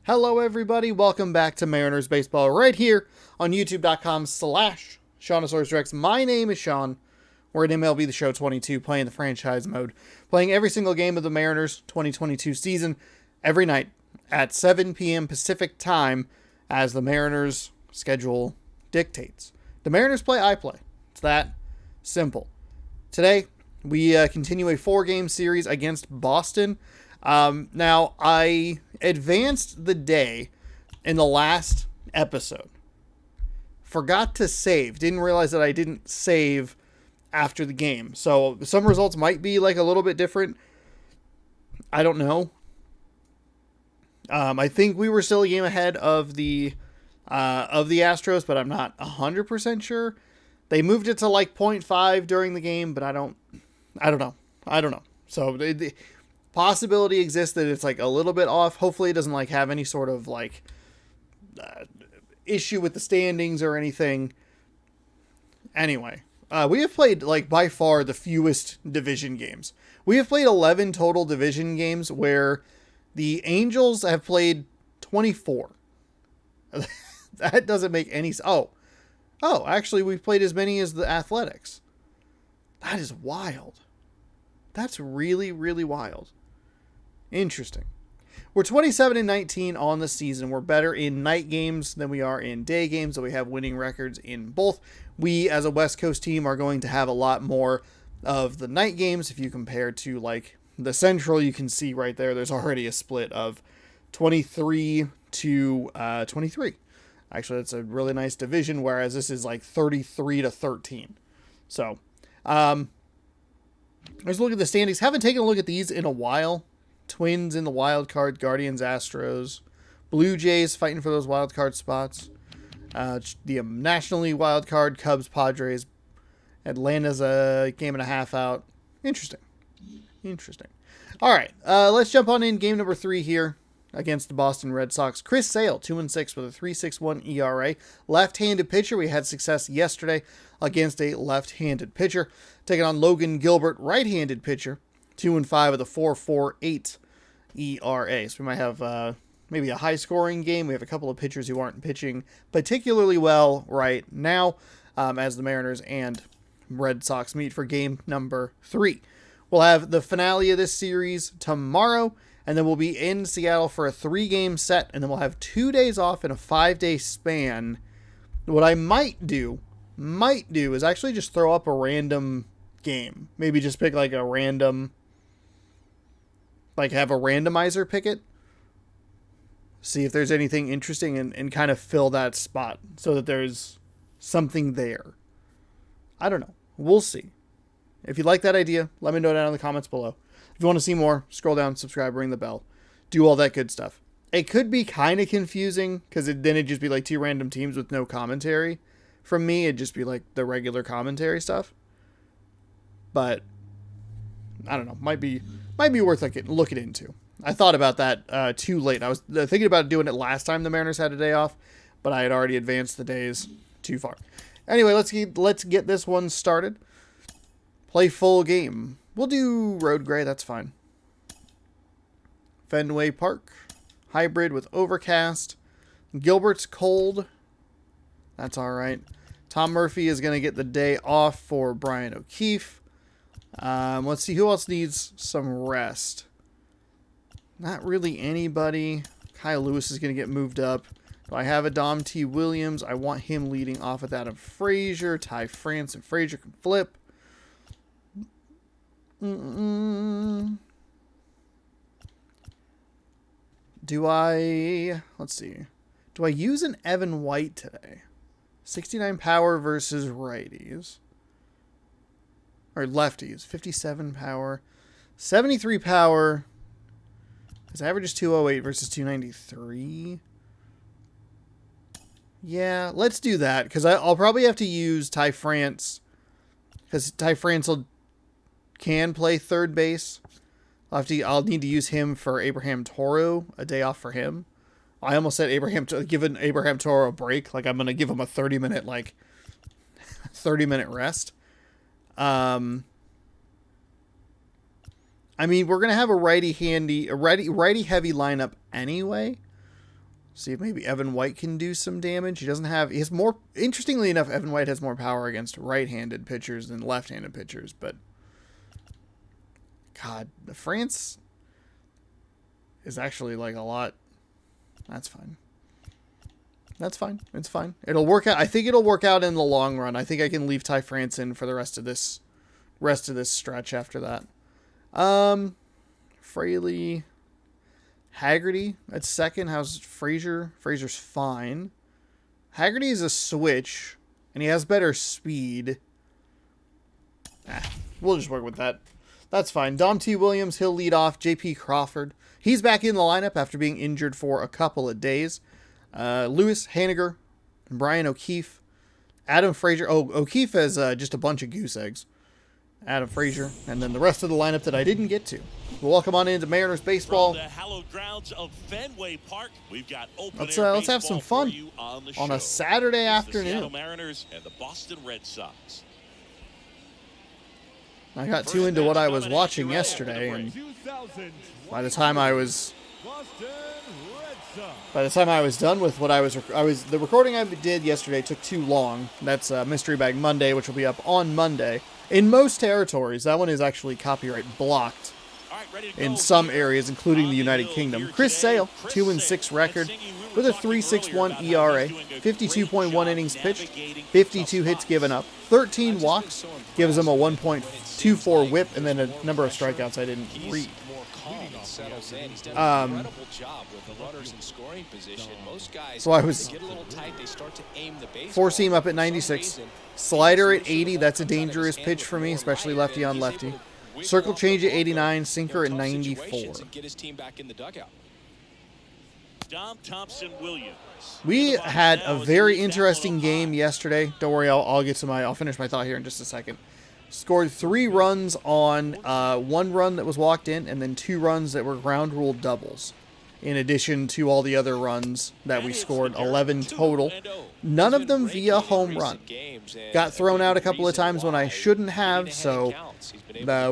Hello, everybody. Welcome back to Mariners Baseball right here on youtube.com/SeanOsaurusRex. My name is Sean. We're at MLB The Show 22, playing the franchise mode, playing every single game of the Mariners 2022 season every night at 7 p.m. Pacific time as the Mariners schedule dictates. The Mariners play, I play. It's that simple. Today, we continue a 4-game series against Boston. Now, I advanced the day in the last episode. Forgot to save. Didn't realize that I didn't save after the game. So some results might be like a little bit different. I don't know. I think we were still a game ahead of the Astros, but I'm not 100% sure. They moved it to like 0.5 during the game, but I don't know. So the possibility exists that it's like a little bit off. Hopefully it doesn't like have any sort of like issue with the standings or anything. Anyway, we have played like by far the fewest division games. We have played 11 total division games where the Angels have played 24. That doesn't make any sense. Oh, actually we've played as many as the Athletics. That is wild. That's really, really wild. Interesting. We're 27-19 on the season. We're better in night games than we are in day games, so we have winning records in both. We, as a West Coast team, are going to have a lot more of the night games. If you compare to like the Central, you can see right there, there's already a split of 23 to 23. Actually, that's a really nice division, whereas this is like 33 to 13. So, let's look at the standings. Haven't taken a look at these in a while. Twins in the wild card, Guardians, Astros, Blue Jays fighting for those wild card spots. The National League wild card, Cubs, Padres. Atlanta's a game and a half out. Interesting. All right, let's jump on in game number 3 here against the Boston Red Sox. Chris Sale, 2-6 with a 3.61 ERA. Left-handed pitcher. We had success yesterday against a left-handed pitcher. Taking on Logan Gilbert, right-handed pitcher. 2-5 with a 4.48 ERA. So we might have maybe a high-scoring game. We have a couple of pitchers who aren't pitching particularly well right now as the Mariners and Red Sox meet for game number 3. We'll have the finale of this series tomorrow, and then we'll be in Seattle for a 3-game set, and then we'll have 2 days off in a 5-day span. What I might do is actually just throw up a random game. Maybe just pick like a random, like have a randomizer pick it. See if there's anything interesting and kind of fill that spot so that there's something there. I don't know. We'll see. If you like that idea, let me know down in the comments below. If you want to see more, scroll down, subscribe, ring the bell, do all that good stuff. It could be kind of confusing because then it'd just be like 2 random teams with no commentary from me. It'd just be like the regular commentary stuff. But I don't know. Might be worth looking into. I thought about that too late. I was thinking about doing it last time the Mariners had a day off, but I had already advanced the days too far. Anyway, let's get this one started. Play full game. We'll do road gray. That's fine. Fenway Park. Hybrid with overcast. Gilbert's cold. That's all right. Tom Murphy is going to get the day off for Brian O'Keefe. Let's see who else needs some rest. Not really anybody. Kyle Lewis is going to get moved up. Do I have a Dom T. Williams? I want him leading off with Adam Frazier. Ty France and Frazier can flip. Let's see. Do I use an Evan White today? 69 power versus righties. Or lefties. 57 power. 73 power. His average is 208 versus 293. Yeah, let's do that. Because I'll probably have to use Ty France. Because Ty France can play third base. I'll need to use him for Abraham Toro. A day off for him. I almost said giving Abraham Toro a break. Like I'm going to give him a 30-minute rest. I mean, we're going to have a righty heavy lineup anyway. See if maybe Evan White can do some damage. He has more, interestingly enough, Evan White has more power against right-handed pitchers than left-handed pitchers, but God, France is actually like a lot. That's fine. That's fine. It's fine. It'll work out. I think it'll work out in the long run. I think I can leave Ty France in for the rest of this stretch after that. Fraley, Haggerty at second. How's Frazier? Frazier's fine. Haggerty is a switch, and he has better speed. We'll just work with that. That's fine. Dom T. Williams, he'll lead off. J.P. Crawford, he's back in the lineup after being injured for a couple of days. Lewis, Haniger, and Brian O'Keefe. Adam Frazier. Oh, O'Keefe has just a bunch of goose eggs. Adam Frazier, and then the rest of the lineup that I didn't get to. We'll welcome on into Mariners baseball. From the hallowed grounds of Fenway Park, we've got let's have some fun on a Saturday afternoon. The Seattle Mariners and the Boston Red Sox. I got too into what I was watching yesterday, and by the time I was done with what the recording I did yesterday took too long. That's Mystery Bag Monday, which will be up on Monday. In most territories, that one is actually copyright blocked in some areas, including the United Kingdom. Chris Sale, 2-6 record with a 3.61 ERA, 52.1 innings pitched, 52 hits given up, 13 walks, gives him a 1.24 whip, and then a number of strikeouts I didn't read. So I was four-seam up at 96, slider at 80. That's a dangerous pitch for me, especially lefty on lefty. Circle change at 89, sinker at 94. Thompson Williams. We had a very interesting game yesterday. Don't worry, I'll finish my thought here in just a second. Scored 3 runs on 1 run that was walked in, and then 2 runs that were ground rule doubles. In addition to all the other runs that we scored, 11 total. None of them via home run. Got thrown out a couple of times when I shouldn't have, so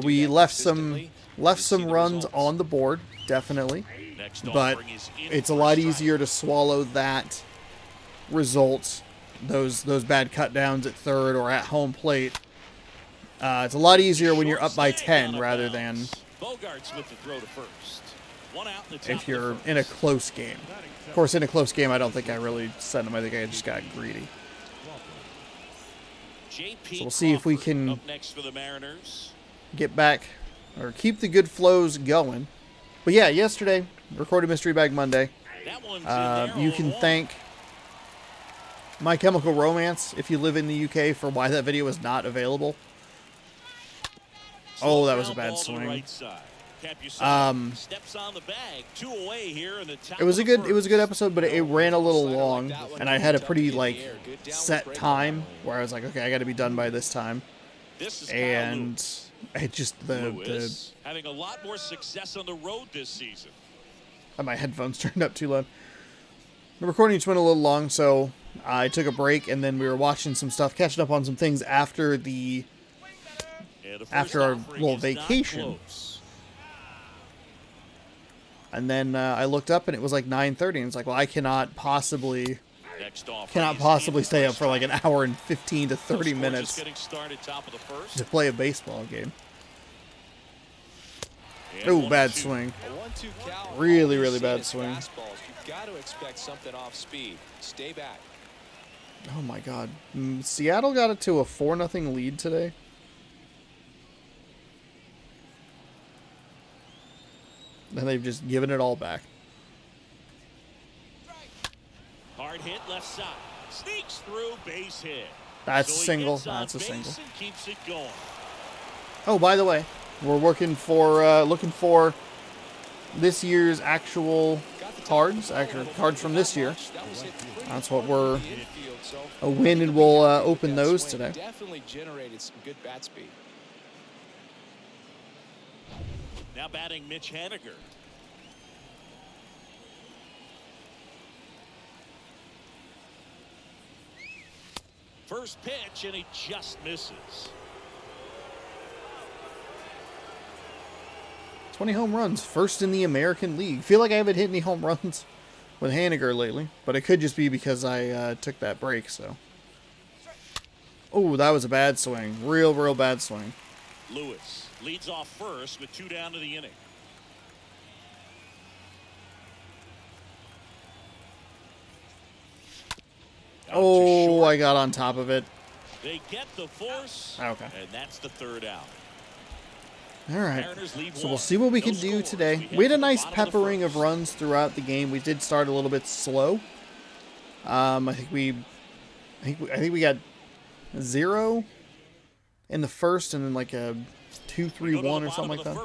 we left some runs on the board, definitely. But it's a lot easier to swallow that result, those bad cut downs at third or at home plate. It's a lot easier when you're up by 10 rather than if you're in a close game. Of course, in a close game, I don't think I really sent him. I think I just got greedy. So we'll see if we can get back or keep the good flows going. But yeah, yesterday, recorded Mystery Bag Monday. You can thank My Chemical Romance if you live in the UK for why that video was not available. Oh, that was a bad swing. It was a good episode, but it ran a little long, and I had a pretty set time where I was like, okay, I got to be done by this time. And it just having a lot more success on the road this season. My headphones turned up too loud. The recording just went a little long, so I took a break, and then we were watching some stuff, catching up on some things after our little vacation. And then I looked up and it was like 9:30, and it's like, well, I cannot possibly stay up for like an hour and 15 to 30 minutes to play a baseball game. Oh, bad swing. Really, really bad swing. Oh my God. Seattle got it to a 4-0 lead today. And they've just given it all back. Hard hit left side. Sneaks through, base hit. That's a single. That's a single. Keeps it going. Oh, by the way, we're looking for this year's actual cards. Actual cards from this year. That's what we're a win, and we'll open those today. Definitely generated some good bat speed. Now batting Mitch Haniger. First pitch, and he just misses. 20 home runs, first in the American League. Feel like I haven't hit any home runs with Haniger lately, but it could just be because I took that break. So, oh, that was a bad swing, real bad swing. Lewis leads off first with 2 down to the inning. Out to Oh, short. I got on top of it. They get the force, Okay. and that's the 3rd out. All right. Mariners lead So we'll 1. see what we No can do scores. today. head We had to a the nice bottom of the peppering of first. runs throughout the game. We did start a little bit slow. I think we got 0 in the first, and then like a 2-3-1 or something like that.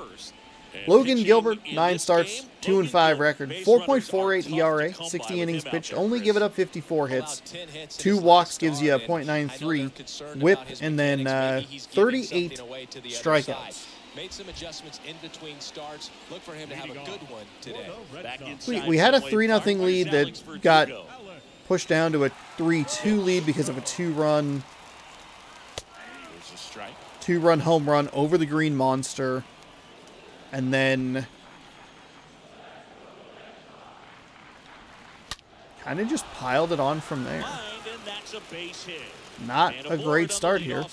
Logan Gilbert, 9 starts, 2-5 record, 4.48 ERA, 60 innings pitched, only give it up 54 hits. 2 walks gives you a .93 WHIP, and then 38 strikeouts. Made some adjustments in between starts. Look for him to have a good one today. We had a 3-0 lead that got pushed down to a 3-2 lead because of a 2-run home run over the Green Monster. And then kind of just piled it on from there. Not a great start here.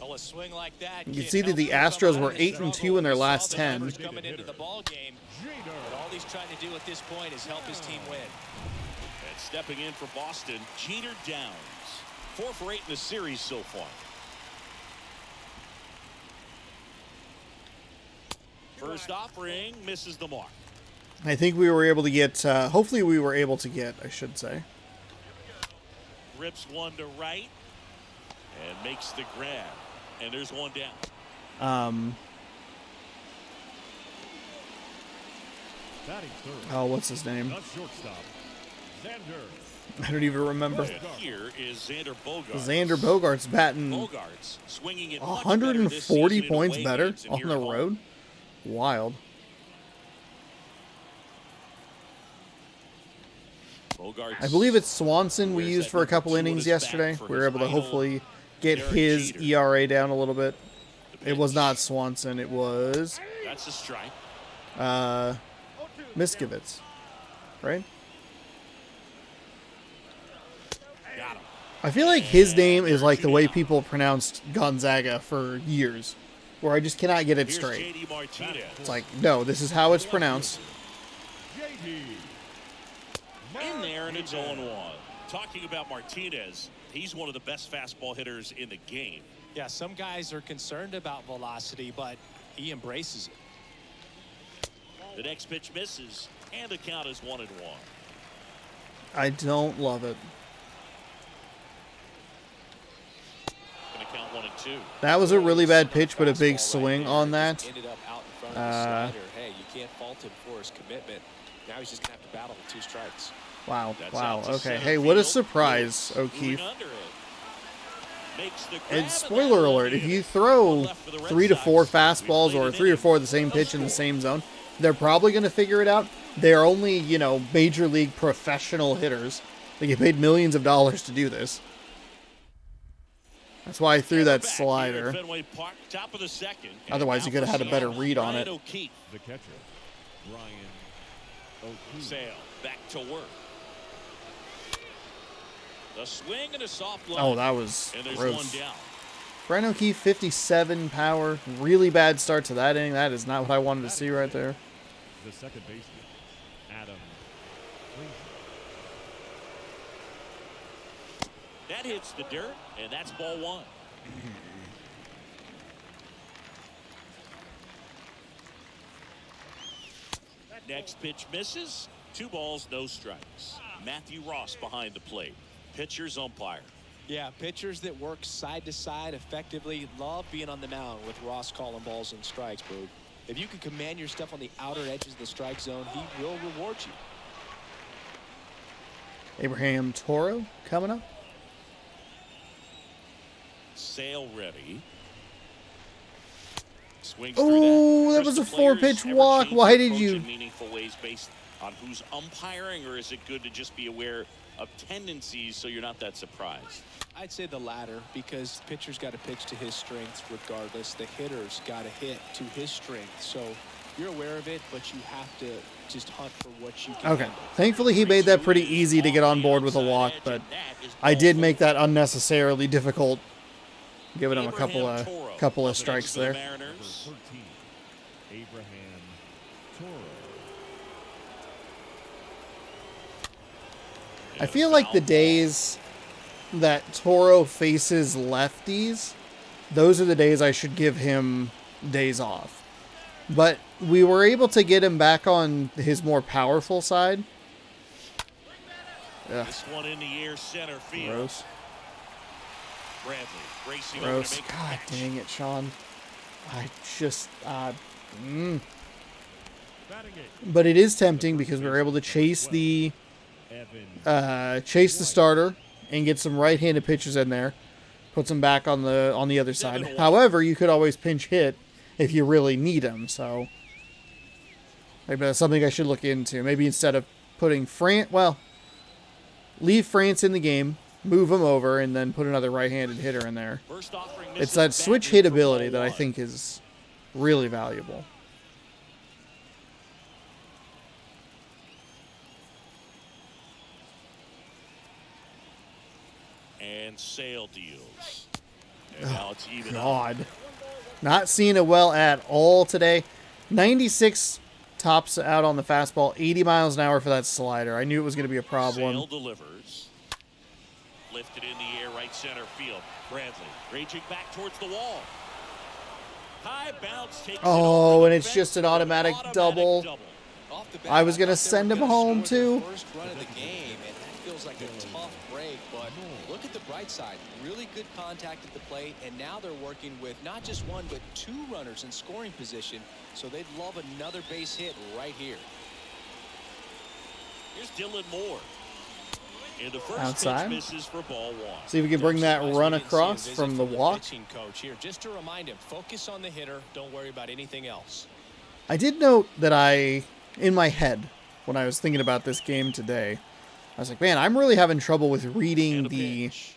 A swing like that, you can see that the Astros were 8-2 in their last 10. Coming into the ball game, but all he's trying to do at this point is help his team win. And stepping in for Boston, Jeter Downs, 4 for 8 in the series so far. First offering misses the mark. I think we were able to get, hopefully we were able to get, I should say. Rips one to right and makes the grab. And there's 1 down. Oh, what's his name? I don't even remember. And here is Xander Bogaerts. Xander Bogaerts batting Bogaerts swinging it 140 points better on the road. Wild. Bogaerts, I believe it's Swanson we used for a couple innings yesterday. We were able to hopefully get his ERA down a little bit. It was not Swanson. It was that's a strike. Miskevitz, right? Got him. I feel like his name is like the way people pronounced Gonzaga for years, where I just cannot get it Here's straight. JD Martinez. It's like, no, this is how it's pronounced. In there, and it's 0-1. Talking about Martinez, he's one of the best fastball hitters in the game. Yeah, some guys are concerned about velocity, but he embraces it. The next pitch misses, and the count is 1-1. I don't love it. Going to count 1-2. That was a really bad pitch, but a big swing on that. Ended up out in front of the slider. Hey, you can't fault him for his commitment. Now he's just going to have to battle with 2 strikes. Wow, That's wow, out to okay. center Hey, what a field. surprise, Moving O'Keefe. under it. Makes the grab, And and spoiler that'll alert, be if it. you One throw left for the Red 3 to 4 Sox. We fastballs played or an 3 or 4 of the same inning. pitch in the same zone, they're probably going to figure it out. They're only, major league professional hitters. They get paid millions of dollars to do this. That's why I threw that Back here at slider. Fenway Park, top of the second. And Otherwise, now you could have for had a better Seattle, read on Ryan it. O'Keefe. The catcher, Ryan O'Keefe. Sale back to work. The swing and a soft line. Oh, that was And there's gross. 1 down. Brian O'Keefe, 57 power. Really bad start to that inning. That is not what I wanted to see right there. The second baseman, Adam Frazier. That hits the dirt, and that's ball 1. Next pitch misses. 2 balls, no strikes. Matthew Ross behind the plate. Pitcher's umpire. Yeah, pitchers that work side to side effectively love being on the mound with Ross calling balls and strikes, bro. If you can command your stuff on the outer edges of the strike zone, he will reward you. Abraham Toro coming up. Sale ready. Swings Oh, through that was a Crystal players 4-pitch ever walk. change Why their did approach you? in meaningful ways based on who's umpiring, or is it good to just be aware of tendencies so you're not that surprised? I'd say the latter, because pitcher's got to pitch to his strengths regardless. The hitter's got to hit to his strength. So You're aware of it, but you have to just hunt for what you can Okay. handle. Thankfully, he made that pretty easy to get on board with a walk, but I did make that unnecessarily difficult, giving him a couple of strikes there. Number 13, Abraham Toro. I feel like the days that Toro faces lefties, those are the days I should give him days off. But we were able to get him back on his more powerful side. Ugh. This one in the air, center field. Gross. Bradley racing over Gross. to make the God catch. dang it, Sean. I just... Batting it, But it is tempting because we were able to chase the Evan. starter and get some right-handed pitchers in there. Puts them back on the other side. However, you could always pinch hit if you really need them. So maybe that's something I should look into. Maybe instead of putting leave France in the game, move him over, and then put another right-handed hitter in there. First offering It's misses that switch badly hit for ability ball that I one. think is really valuable. And Sale deals. And now it's even up. God. Not seeing it well at all today. 96 tops out on the fastball, 80 miles an hour for that slider. I knew it was going to be a problem. Sale delivers. Lifted in the air, right center field. Bradley raging back towards the wall. High bounce takes Oh, it over and the it's fence just an for automatic double. Off the bat, I was I gonna thought they send were him gonna home, score their too. First run of the game, and that feels like a tough break. But look at the bright side. Really good contact at the plate, and now they're working with not just one but two runners in scoring position. So they'd love another base hit right here. Here's Dylan Moore. And the first Outside. pitch misses for ball one. See if we can bring that Surprised run we didn't see a across visit from the walk. pitching coach here, just to remind him, focus on the hitter. Don't worry about anything else. I did note that in my head, when I was thinking about this game today, I was like, man, I'm really having trouble with reading And a the... pitch.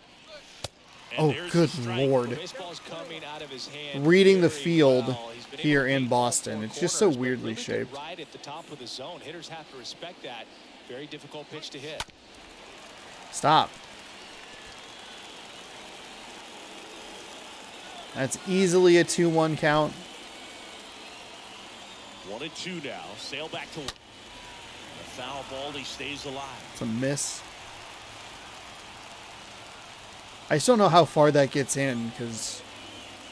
And Oh, there's good the strike. Lord. Baseball's coming out of his hand Reading the very field well. He's been here able to in make all Boston. four It's just so corners, but weirdly really good shaped. Right at the top of the zone. Hitters have to respect that. Very difficult pitch to hit. Stop. That's easily a 2-1 count. 1-2 now. Sail back to work. The foul ball, he stays alive. It's a miss. I just don't know how far that gets in,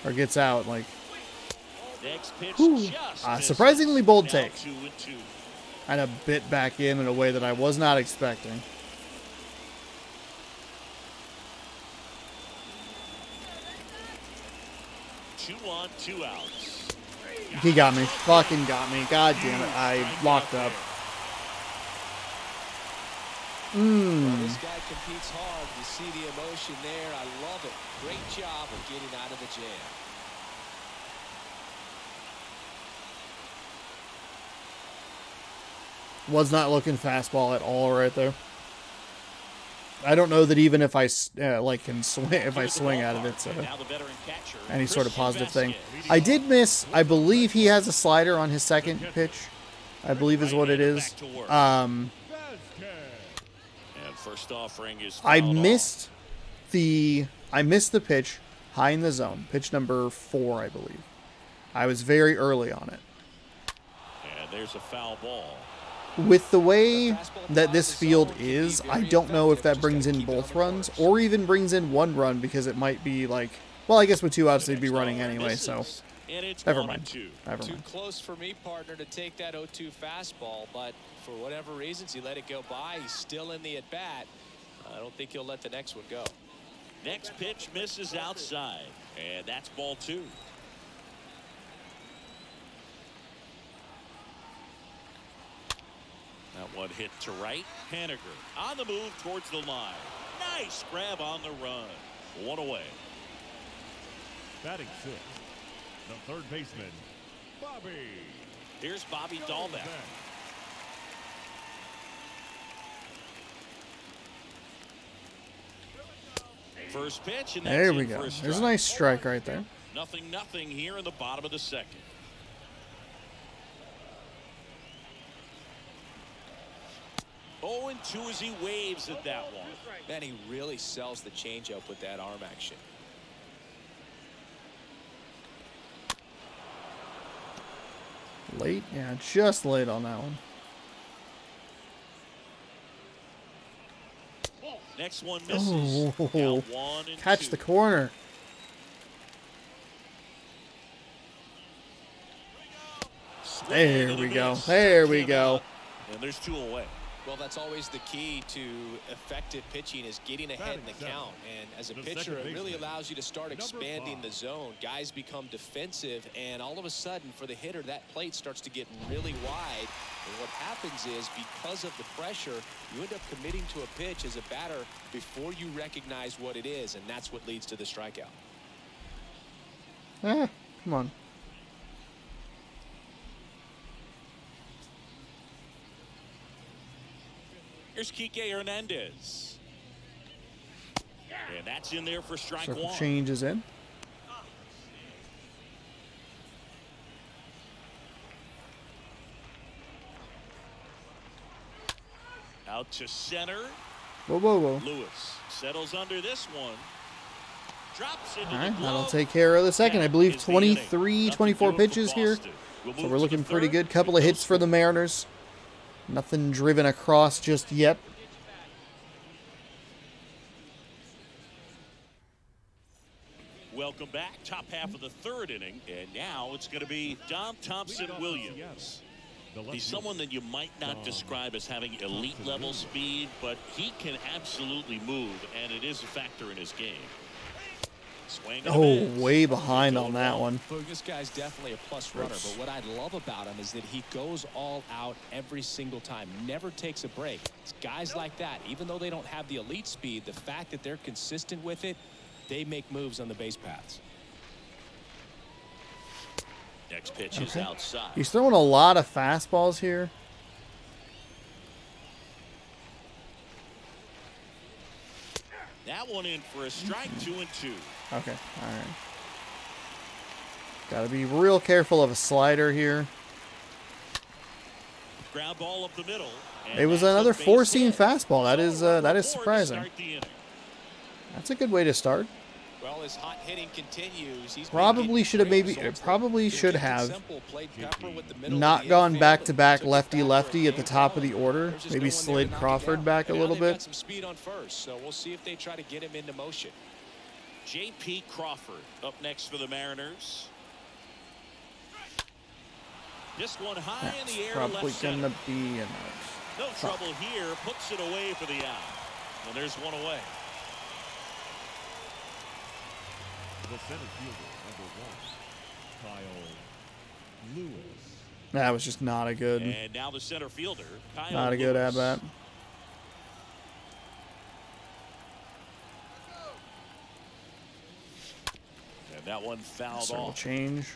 or gets out. Like, Next pitch Whew. just misses. Surprisingly bold Now take. 2-2. kind of bit back in a way that I was not expecting. Two on, two outs. He got me. Fucking got me. God damn it. I locked up. Well, this guy competes hard. You see the emotion there. I love it. Great job of getting out of the jam. Was not looking fastball at all right there. I don't know that even if I can swing, if I swing at it, it's any sort of positive thing. I did miss. I believe he has a slider on his second pitch. I believe is what it is. And first offering is I fouled missed the pitch high in the zone. Pitch number 4, I believe. I was very early on it. off. And there's a foul ball. With the way that this field is, I don't know if that brings in both runs or even brings in one run, because it might be like, well, I guess with 2 outs they'd be running anyway, so And it's never 1-2. mind. Never Too mind. close for me, partner, to take that 0-2 fastball, but for whatever reasons, he let it go by. He's still in the at-bat. I don't think he'll let the next one go. Next pitch misses outside. And that's ball 2. That one hit to right. Haniger on the move towards the line. Nice grab on the run. 1 away. Batting 6, the third baseman, Bobby. Here's Bobby Dahlbeck. First pitch, and that's There we in go. for a There's a strike. nice strike right there. 0-0 here in the bottom of the second. 0-2 as he waves at that one. Man, he really sells the changeup with that arm action. Late? Yeah, just late on that one. Next one misses. Oh, Count 1-2. catch the corner. There we go. There we go. And there's 2 away. Well, that's always the key to effective pitching, is getting ahead in the count. And as a pitcher, it really allows you to start expanding the zone. Guys become defensive, and all of a sudden, for the hitter, that plate starts to get really wide. And what happens is, because of the pressure, you end up committing to a pitch as a batter before you recognize what it is, and that's what leads to the strikeout. Come on. Here's Kike Hernandez. And that's in there for strike Circle 1. changes in. Out to center. Whoa, whoa, whoa. Lewis settles under this one. Drops into All right, the that'll glove. take care of the second. I That believe is the inning. 23, Nothing 24 doing for pitches here. Boston. We'll So move we're to looking the pretty third. good. Couple of hits for the Mariners. Nothing driven across just yet. Welcome back. Top half of the third inning. And now it's going to be Thompson Williams. He's someone that you might not describe as having elite level speed, but he can absolutely move, and it is a factor in his game. Swing and a Oh, miss. way behind on that one. Look, this guy's definitely a plus runner, but what I love about him is that he goes all out every single time, never takes a break. It's guys like that, even though they don't have the elite speed, the fact that they're consistent with it, they make moves on the base paths. Next pitch is outside. He's throwing a lot of fastballs here. That one in for a strike, 2-2. Okay, all right. Got to be real careful of a slider here. Ground ball up the middle. And It was that's a another base four-seam hit. fastball. That is So, that is four to surprising. start the inning. That's a good way to start. Well, his hot hitting continues. He's Probably should have not gone back-to-back lefty-lefty at the top of the order. Maybe slid Crawford back a little bit. Some speed on first, so we'll see if they try to get him into motion. J.P. Crawford up next for the Mariners. This one high in That's the air, probably left center. gonna be an No trouble here. Puts it away for the out. And there's one away. The center fielder, number 1, Kyle Lewis. That was just not a good, And now the center fielder, Kyle not a good Lewis. at-bat. And that one fouled Circle off. change.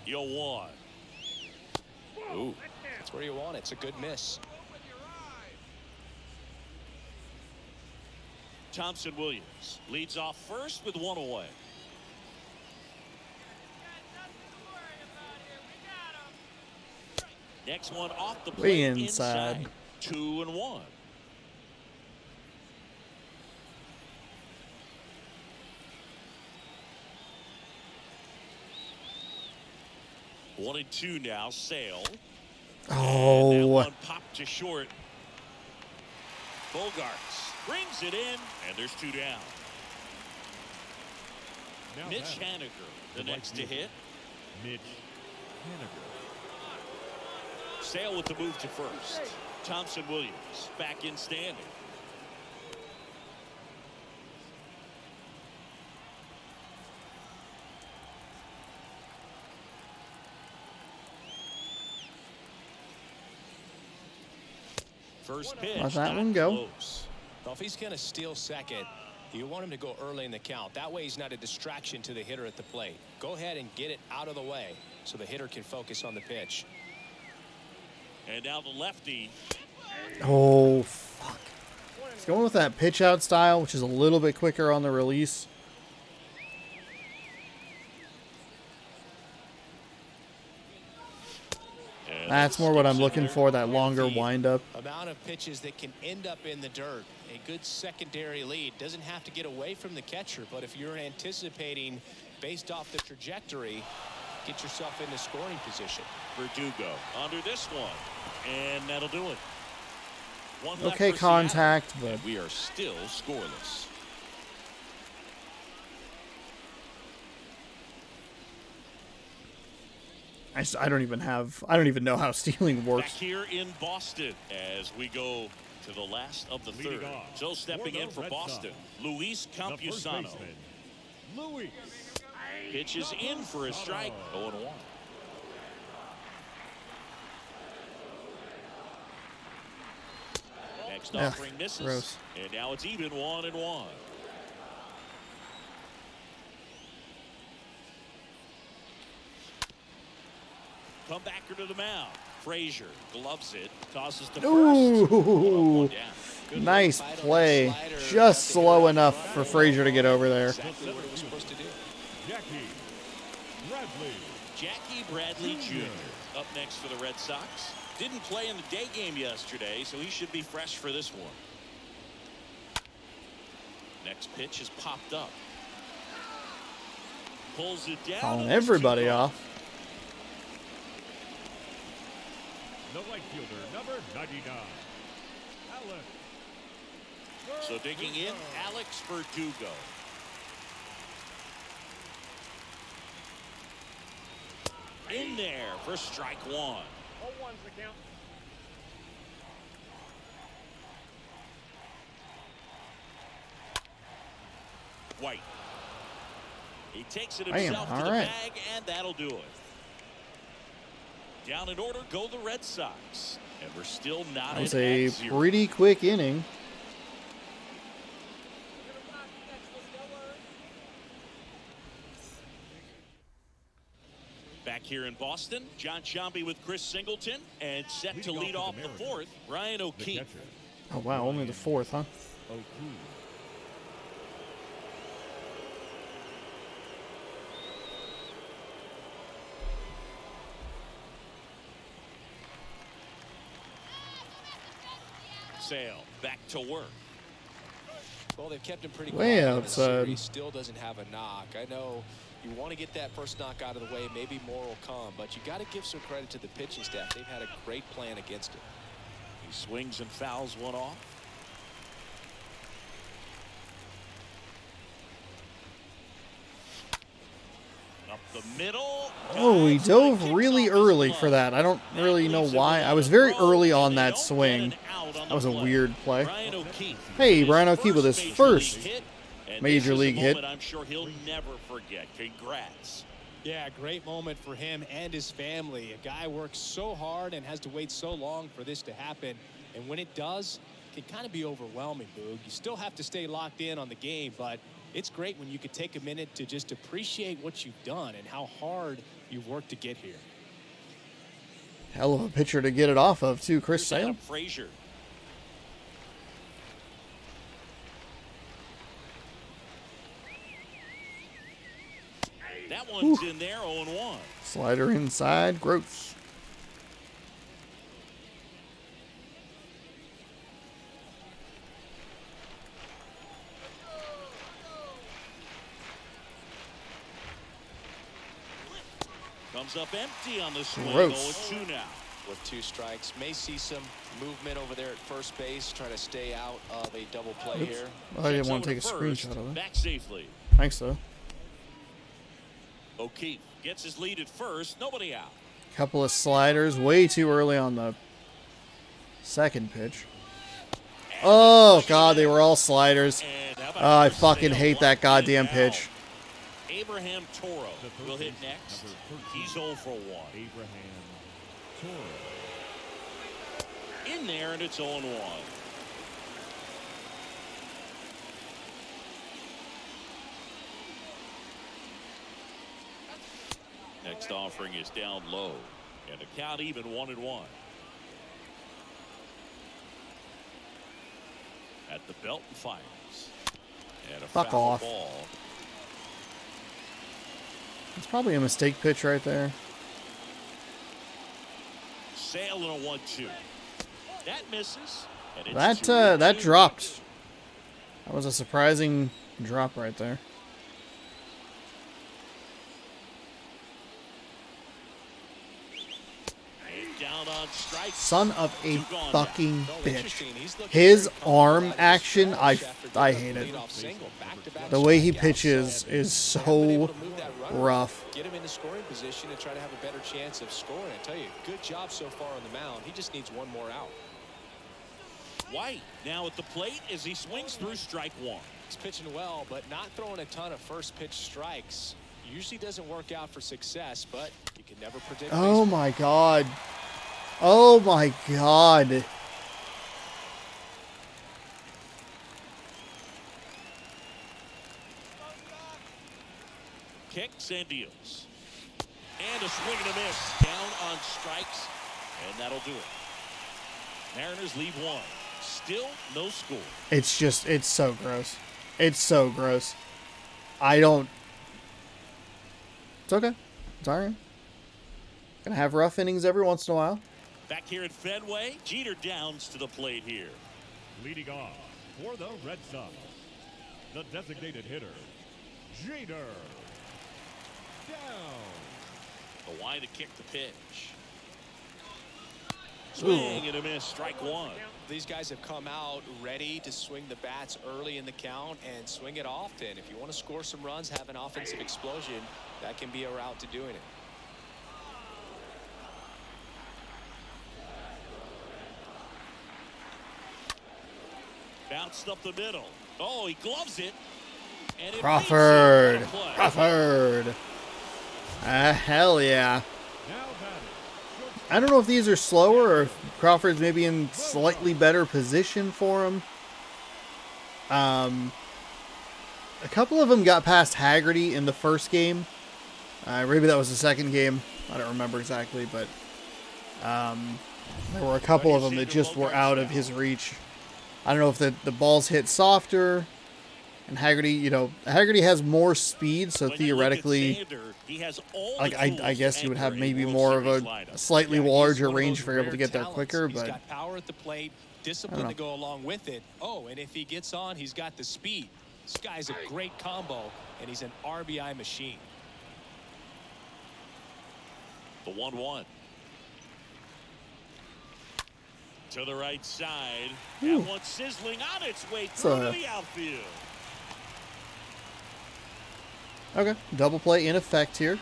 You'll one. Ooh, that's where you want it. It's a good miss. Thompson Williams leads off first with one away. Next one off the Way plate inside. 2-1. One and two now. Sale. And that Oh, one popped to short. Bogarts brings it in, and there's two down. Now Mitch batting, Haniger, the the right next to fielder, hit. Mitch Haniger. Sale with the move to first. Thompson Williams back in standing. First pitch. Let that not one go. close. Well, if he's going to steal second, you want him to go early in the count. That way he's not a distraction to the hitter at the plate. Go ahead and get it out of the way so the hitter can focus on the pitch. And now the lefty. oh, fuck. He's going with that pitch out style, which is a little bit quicker on the release. That's more what I'm looking for, that longer windup. Amount of pitches that can end up in the dirt. A good secondary lead. Doesn't have to get away from the catcher, but if you're anticipating based off the trajectory, get yourself into scoring position. Verdugo under this one, and that'll do it. One left Okay, for contact, Seattle, but and we are still scoreless. I don't even know how stealing Back works. here in Boston as we go to the last of the Leading third. off So stepping for in the for Red Boston, Sox, Luis The first Campusano. baseman, Luis. Pitches in for a strike. 0-1. Next Ugh, offering misses. gross. And now it's even 1-1. Come back to the mound. Frazier gloves it, tosses to first. Ooh, Down. Good nice fight on that play. slider. Just slow enough for Frazier to get over there. Exactly what it was supposed to do. Jackie Bradley. Jackie Bradley Jr. up next for the Red Sox. Didn't play in the day game yesterday, so he should be fresh for this one. Next pitch is popped up. Pulls it down. Calling everybody off. The right fielder, number 99. Alex. So digging in, Alex Verdugo. In there for strike one. 0-1's the count. White. He takes it Damn, himself to all the right. bag, and that'll do it. Down in order go the Red Sox. And we're still not That was at a 0. pretty quick inning. Back here in Boston, John Sciambi with Chris Singleton, and set to Leading lead off off with the the Mariners, fourth, Ryan The O'Keefe. catcher, Oh wow, only the fourth, huh? O'Keefe. Sale back to work. Well, they've kept him pretty Way quiet in the outside. series. Still doesn't have a knock. I know you want to get that first knock out of the way. Maybe more will come, but you got to give some credit to the pitching staff. They've had a great plan against it. He swings and fouls one off. Up the middle. Oh, he Dives, dove kicks really off his early glove. for that. I don't That really know leaves him why. with I was a very throw, early on and they that don't swing. get an out on That was a the play. weird play. Ryan O'Keefe. Hey, His Brian O'Keefe with his first hit, and major this is a league hit. moment I'm sure he'll never forget. Congrats. Yeah, great moment for him and his family. A guy works so hard and has to wait so long for this to happen. And when it does, it can kind of be overwhelming, Boog. You still have to stay locked in on the game, but it's great when you could take a minute to just appreciate what you've done and how hard you've worked to get here. Hell of a pitcher to get it off of, too. Chris Here's Sale. Adam Frazier. That one's in there, 0-1. Slider inside. Gross. Comes up empty on the swing. Gross. 0-2 now. With 2 strikes, may see some movement over there at first base, try to stay out of a double play Oops. here. Well, I didn't Checks want to over take a first, screenshot of it. Back safely. Thanks, though. O'Keefe gets his lead at first. Nobody out. Couple of sliders way too early on the second pitch. Oh, God, they were all sliders. And how about Oh, I Chris fucking Sale hate that locked in goddamn now? pitch. Abraham Toro The third will hit baseman, next. number 13. He's 0 for 1. Abraham Toro. In there, and it's 0-1. Next offering is down low, and the count even 1-1. At the belt and fires. And a Fuck foul off. ball. It's probably a mistake pitch right there. sailing a 1-2. That misses. And it's That 2-2. that dropped. That was a surprising drop right there. Down on strike. Son of a Two gone fucking Oh, bitch. interesting. He's looking His very comfortable arm out of action, stretch after I giving up hate a it. leadoff single. Back-to-back The way he strikeouts. pitches So is they haven't been able so to move that runner, rough. Get him in the scoring position and try to have a better chance of scoring. I tell you, good job so far on the mound. He just needs one more out. White now at the plate as he swings through strike one. He's pitching well, but not throwing a ton of first pitch strikes. Usually doesn't work out for success, but you can never predict. Oh my god. Oh my god. Kicks and deals. And a swing and a miss. Down on strikes. And that'll do it. Mariners lead one. Still no score. It's so gross. It's so gross. I don't. It's okay. It's alright. Gonna have rough innings every once in a while. Back here at Fenway, Jeter downs to the plate here. Leading off for the Red Sox, the designated hitter, Jeter. Down. The wide to kick the pitch. Swing and a miss. Strike one. These guys have come out ready to swing the bats early in the count and swing it often. If you want to score some runs, have an offensive explosion, that can be a route to doing it. Bounced up the middle. Oh, he gloves it. And it Crawford. beats it. What a play. Crawford. Hell yeah. Now batting. I don't know if these are slower or if Crawford's maybe in slightly better position for him. A couple of them got past Haggerty in the first game. Maybe that was the second game. I don't remember exactly, but there were a couple of them that just were out of his reach. I don't know if the balls hit softer. And Haggerty, Haggerty has more speed, so When you look at theoretically, Sander, he has all the like I tools guess to you would have enter maybe World more of Series a lineup. slightly Yeah, he's larger one of range those for able to rare get there talents. quicker, He's but got power at the plate, discipline to go along with it. Oh, and if he gets on, he's got the speed. This guy's a great combo, and he's an RBI machine. The 1-1. To the right side. That one sizzling on its way through to the outfield. okay, double play in effect here.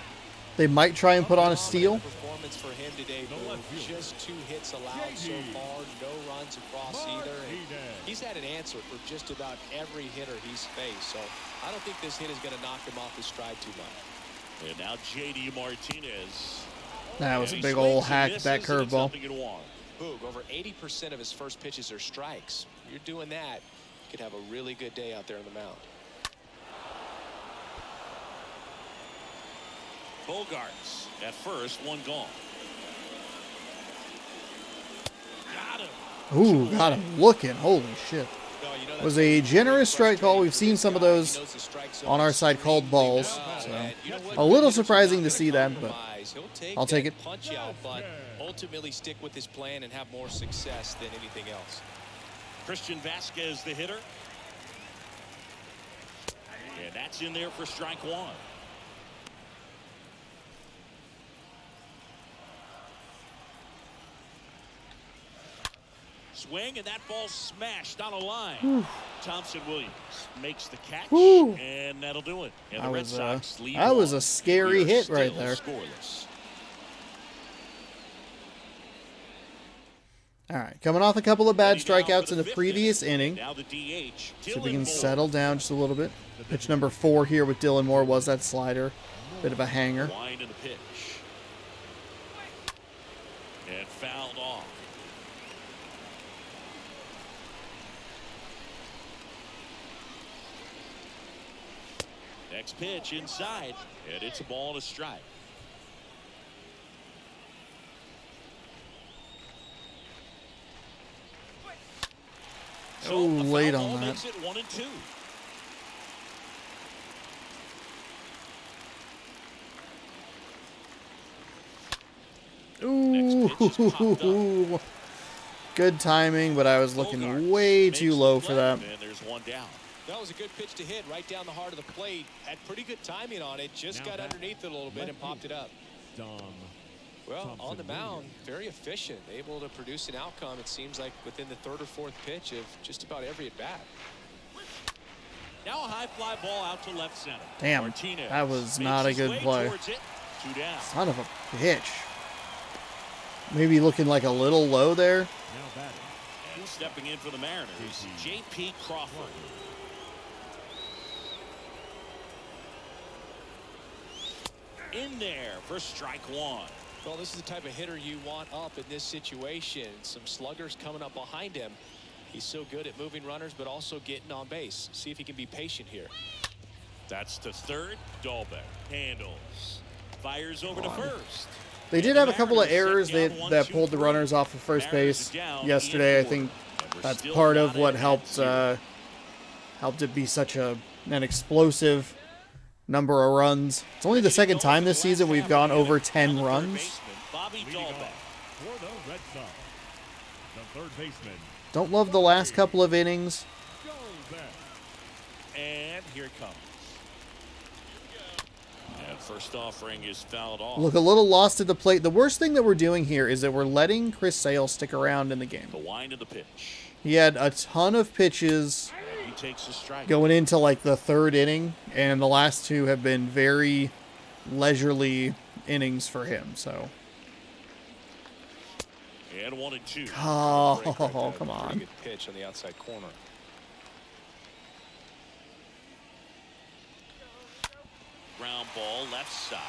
They might try and put on a steal. Performance for him today, Boone. Just 2 hits allowed so far, no runs across either. And he's had an answer for just about every hitter he's faced, so I don't think this hit is going to knock him off his stride too much. And now J.D. Martinez. That was And a he big old swings and hack misses, back and it's curveball. 0-1. Boog, over 80% of his first pitches are strikes. You're doing that, you could have a really good day out there on the mound. Bogarts at first, one gone. Got him. Ooh, got him looking. Holy shit. No, you know, Was a generous strike call. We've seen some of those on our side called balls. So a little surprising to see that, but I'll take it. Punch out, but ultimately stick with his plan and have more success than anything else. Christian Vasquez, the hitter. And that's in there for strike one. Swing, and that ball smashed on a line. Thompson Williams makes the catch, and that'll do it. And the Red Sox lead That was one. a scary We are hit right still there. Scoreless. All right, coming off a couple of bad Ready now strikeouts for in the fifth previous inning. inning. Now the DH. See if we Dylan can Moore. settle down just a little bit. Pitch number 4 here with Dylan Moore was that slider. Bit of a hanger. Wind in the pitch. And fouled off. Next pitch inside, and it's a ball and a strike. Oh, a foul late ball on that. makes it 1-2. Next Ooh, pitch just popped up. Ooh. Good timing, but I was looking Bogarts way makes too the low for play, that. And there's one down. That was a good pitch to hit right down the heart of the plate. Had pretty good timing on it. Just Now got back. underneath it a little bit and popped it up. Well, Thompson on the mound, Williams. very efficient. Able to produce an outcome, it seems like, within the third or fourth pitch of just about every at-bat. Now a high fly ball out to left center. Damn, Martinez that was makes not a his good way play. towards it. 2 down. Son of a bitch. Maybe looking like a little low there. Now batting. And stepping in for the Mariners, J.P. Crawford. In there for strike 1. Well, this is the type of hitter you want up in this situation. Some sluggers coming up behind him. He's so good at moving runners, but also getting on base. See if he can be patient here. That's to third. Dahlbeck handles. Fires over to first. They did have a couple of errors that pulled the runners off of first base yesterday. I think that's part of what helped it be such an explosive number of runs. It's only the second time this season we've gone over 10 runs. Bobby Leading Dahlbeck. off for the Red Sox, the third baseman. Don't love the last couple of innings. Goes back. And here it comes. And first offering is fouled off. Look a little lost at the plate. The worst thing that we're doing here is that we're letting Chris Sale stick around in the game. The wind of the pitch. He had a ton of pitches And he takes a strike. going into like the third inning, and the last two have been very leisurely innings for him. So, And 1-2. oh, come Pretty on. good pitch on the outside corner. Ground ball left side.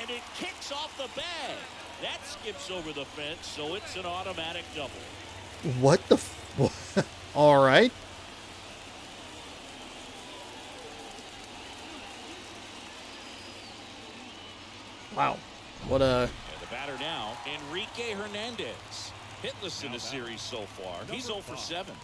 And it kicks off the bag. That skips over the fence, so it's an automatic double. What the? All right. Wow. What a. And the batter now, Enrique Hernandez. Hitless in the series so far. He's 0 for 7.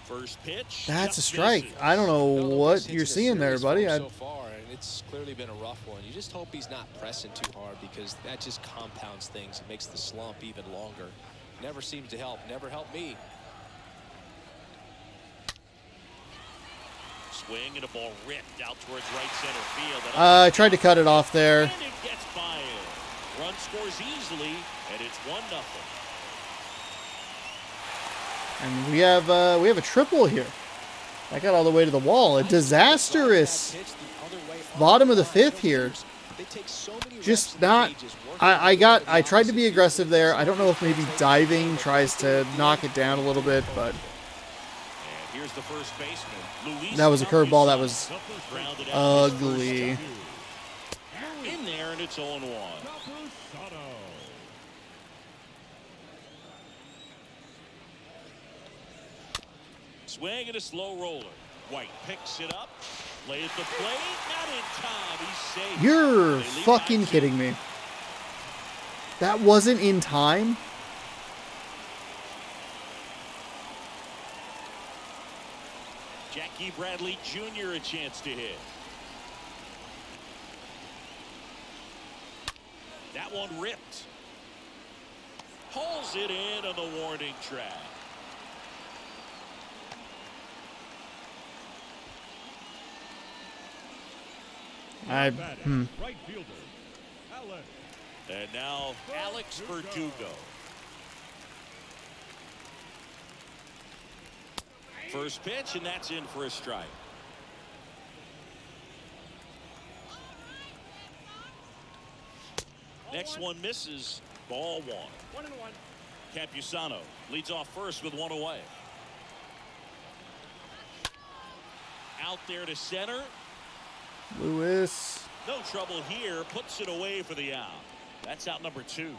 First pitch. That's a just strike. misses. I don't know No, what those hits you're in the seeing there, series buddy. for him so far, and it's clearly been a rough one. You just hope he's not pressing too hard, because that just compounds things. It makes the slump even longer. Never seems to help. Never helped me. Swing and a ball ripped out towards right center field. I tried to cut it off there. And it gets by him. Run scores easily, and it's 1-0. And we have a triple here. That got all the way to the wall. A disastrous bottom of the fifth here. Just not. I tried to be aggressive there. I don't know if maybe diving tries to knock it down a little bit, but And here's the first baseman, Luis. that was a curveball that was Grounded out to his first ugly. in there, and it's 0-1. Swing and a slow roller. White picks it up. Lays the plate. Not in time. He's safe. You're They lead fucking by 2. kidding me. That wasn't in time? Jackie Bradley Jr. a chance to hit. That one ripped. Pulls it in on the warning track. Right fielder, Alex. And now Alex Verdugo. First pitch, and that's in for a strike. Next one misses. Ball 1. 1-1. Campusano leads off first with 1 away. Out there to center. Lewis. No trouble here. Puts it away for the out. That's out number 2.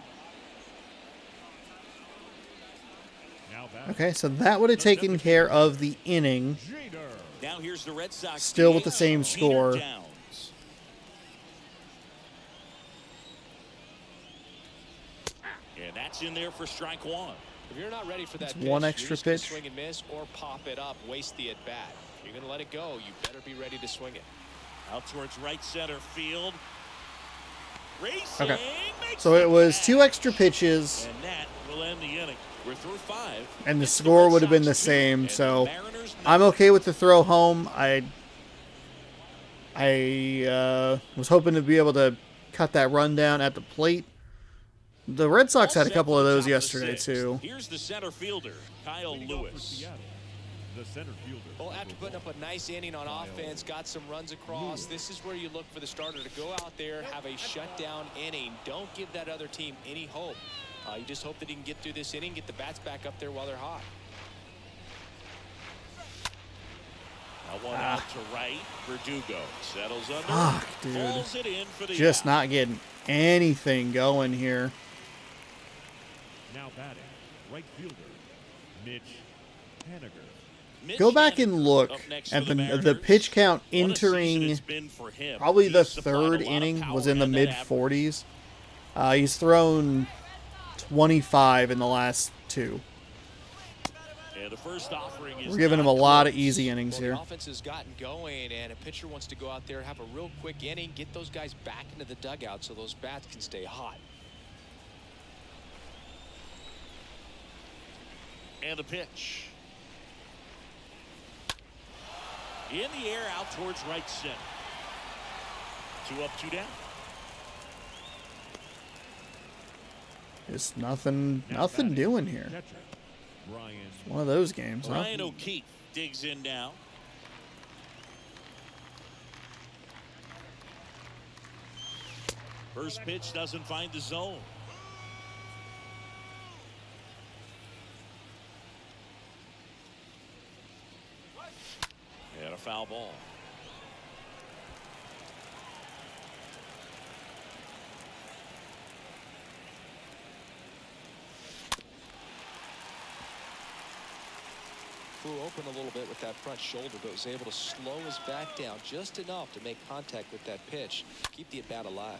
Now back. Okay, so that would have taken care of the inning. Jeter. Now here's the Red Sox. Still with the DH, same Jeter score. Downs. And that's in there for strike 1. If you're not ready for that It's pitch, one you're extra just gonna pitch. swing and miss or pop it up, waste the at bat. If you're gonna let it go, you better be ready to swing it. Out towards right center field. Racing, Okay. makes So it was catch. 2 extra pitches, And that will end the inning. We're through 5. and the It's score Red would have been Sox the 2 same. and the So Mariners I'm nothing. okay with the throw home. I was hoping to be able to cut that run down at the plate. The Red Sox All had a set couple for of the those top the yesterday, 6th. too. Here's the center fielder, Kyle Leading off for Lewis. Seattle, the center fielder. Well, after putting up a nice inning on offense, got some runs across, this is where you look for the starter to go out there, have a shutdown inning. Don't give that other team any hope. You just hope that he can get through this inning, get the bats back up there while they're hot. Now one out to right. Verdugo settles under. Fuck, dude. Pulls it in for the Just out. not getting anything going here. Now batting, right fielder, Mitch Haniger. Mitch Go back Haniger and look up next at for the Mariners. pitch count What a season entering it's been for him. probably the He's supplied a lot third of inning power was in the and that mid average. 40s. He's thrown 25 in the last 2. And the first offering is We're giving him a not lot of close. easy innings Well, here. the offense has gotten going, and a pitcher wants to go out there, have a real quick inning, get those guys back into the dugout so those bats can stay hot. And the pitch. In the air, out towards right center. 2 up, 2 down. Just nothing doing here. Catcher, Ryan. One of those games, huh? Ryan O'Keefe digs in now. First pitch doesn't find the zone. And a foul ball. Flew open a little bit with that front shoulder, but was able to slow his back down just enough to make contact with that pitch, keep the at-bat alive.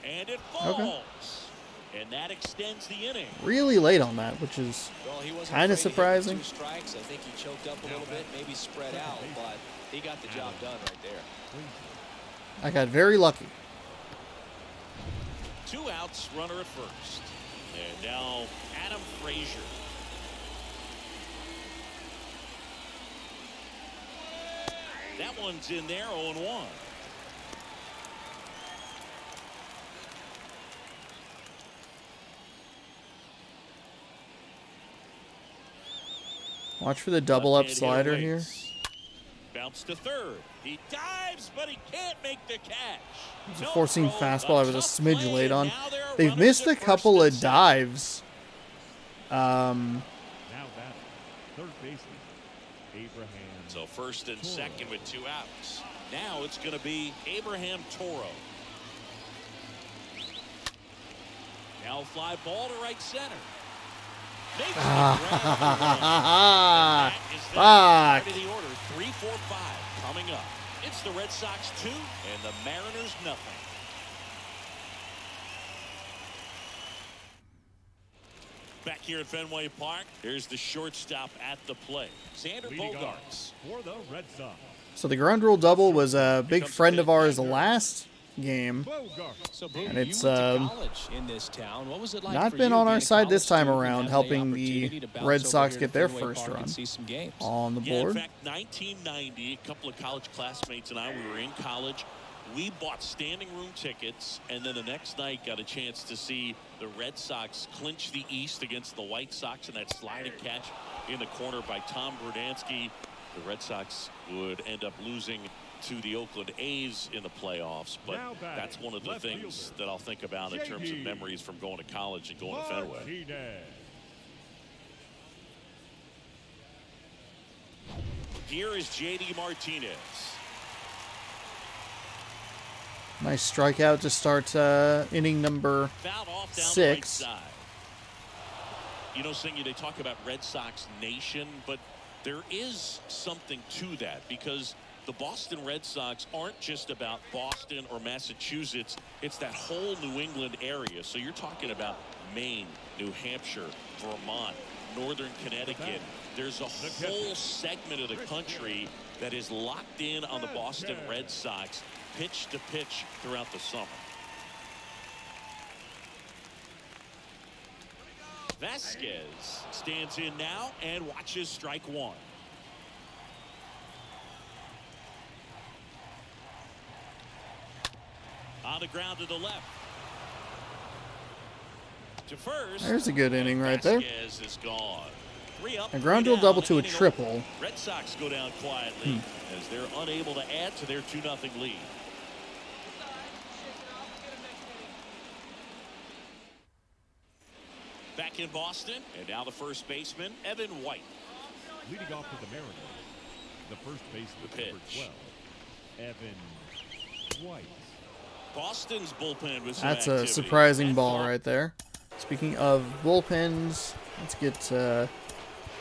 And it falls. And that extends the inning. Really late on that, which is Well, he wasn't kind afraid of to hit surprising. 2 strikes. I think he choked up a little bit, maybe spread out, but he got the job done right there. I got very lucky. 2 outs, runner at first. And now Adam Frazier. That one's in there, 0-1. Watch for the double up Left-hand slider hitter here. waits. Bounce to third. He dives, but he can't make the catch. It's a No four-seam throw, fastball I was a tough smidge play, late and on. now there are They've runners missed at a first couple and of second. dives. Now batting, third baseman, Abraham. So first and second with 2 outs. Now it's going to be Abraham Toro. Now fly ball to right center. Makes the ground run. And that is the Fuck. start of the order. 3-4-5 coming up. It's the Red Sox 2 and the Mariners nothing. Back here at Fenway Park, here's the shortstop at the plate. Xander Leading off Bogaerts. for the Red Sox, So the ground rule double was a big friend of ours last game. Bogart. So, Boog, And it's, you went to college in this town. What was it like not for been you on being our a side this college time student around, and helping having the opportunity to bounce Red over Sox here get to their Fenway first Park and run see some games. on the Yeah, in board. fact, 1990, a couple of college classmates and I, we were in college. We bought standing room tickets, and then the next night got a chance to see the Red Sox clinch the East against the White Sox in that sliding catch in the corner by Tom Verdansky. The Red Sox would end up losing to the Oakland A's in the playoffs, but Now batting, that's one of the left things fielder, that I'll think about in terms of JD memories from going to college and going to Fenway. Martinez. Here is JD Martinez. Nice strikeout to start inning number Fouled off down 6. the right side. You know, Singy, they talk about Red Sox Nation, but there is something to that because the Boston Red Sox aren't just about Boston or Massachusetts. It's that whole New England area. So you're talking about Maine, New Hampshire, Vermont, Northern Connecticut. There's a whole segment of the country that is locked in on the Boston Red Sox pitch to pitch throughout the summer. Vasquez stands in now and watches strike one. On the ground to the left. To first. There's a good inning right there. Vasquez is gone. 3 up, A ground 3 rule down, double to a inning over. triple. Red Sox go down quietly as they're unable to add to their 2-0 lead. Back in Boston, and now the first baseman, Evan White. Leading off for the Mariners, the first baseman, The number pitch. 12, Evan White. Boston's bullpen was some That's a activity. surprising That ball ball- right there. Speaking of bullpens, let's get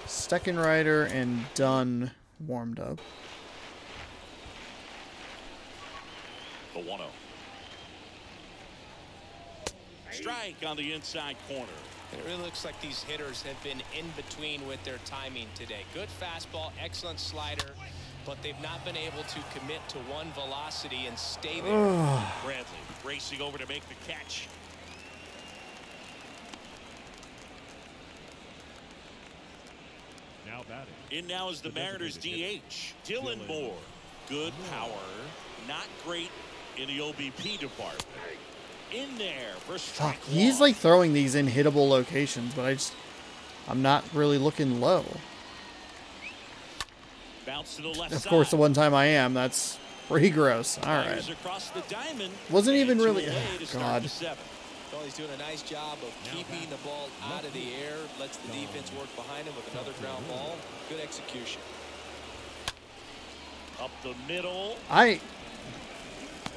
Steckenrider and Dunn warmed up. The 1-0. Strike on the inside corner. It really looks like these hitters have been in between with their timing today. Good fastball, excellent slider, but they've not been able to commit to one velocity and stay there. Bradley racing over to make the catch. Now batting. In now is the Mariners designated DH, Dylan Moore. Good power, not great in the OBP department. In there for strike Fuck, he's one. like throwing these in hittable locations, but I'm not really looking low. Bounce to the left Of side. course, the one time I am, that's pretty gross. All right. Fires across the diamond. Wasn't even And two really- away oh, to start God. the 7th. Well, he's doing a nice job of keeping the ball out of the air, lets the defense work behind him with another ground ball. Good execution. Up the middle, I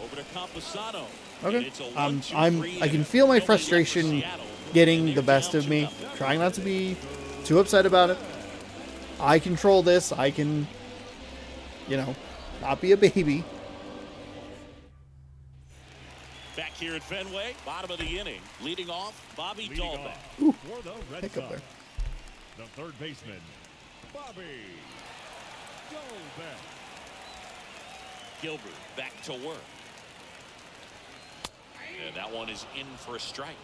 over to Camposano. Okay. And it's a 1-2-3 I can inning. feel my Nobody left for frustration Seattle, and getting they're the best down of me. 2-0. Trying not to be too upset about it. I control this. I can, not be a baby. Back here at Fenway, bottom of the inning, leading off, Bobby Leading Dahlbeck. off for the Red Pick up Sox, there. the third baseman, Bobby Dahlbeck. Gilbert back to work. And that one is in for a strike.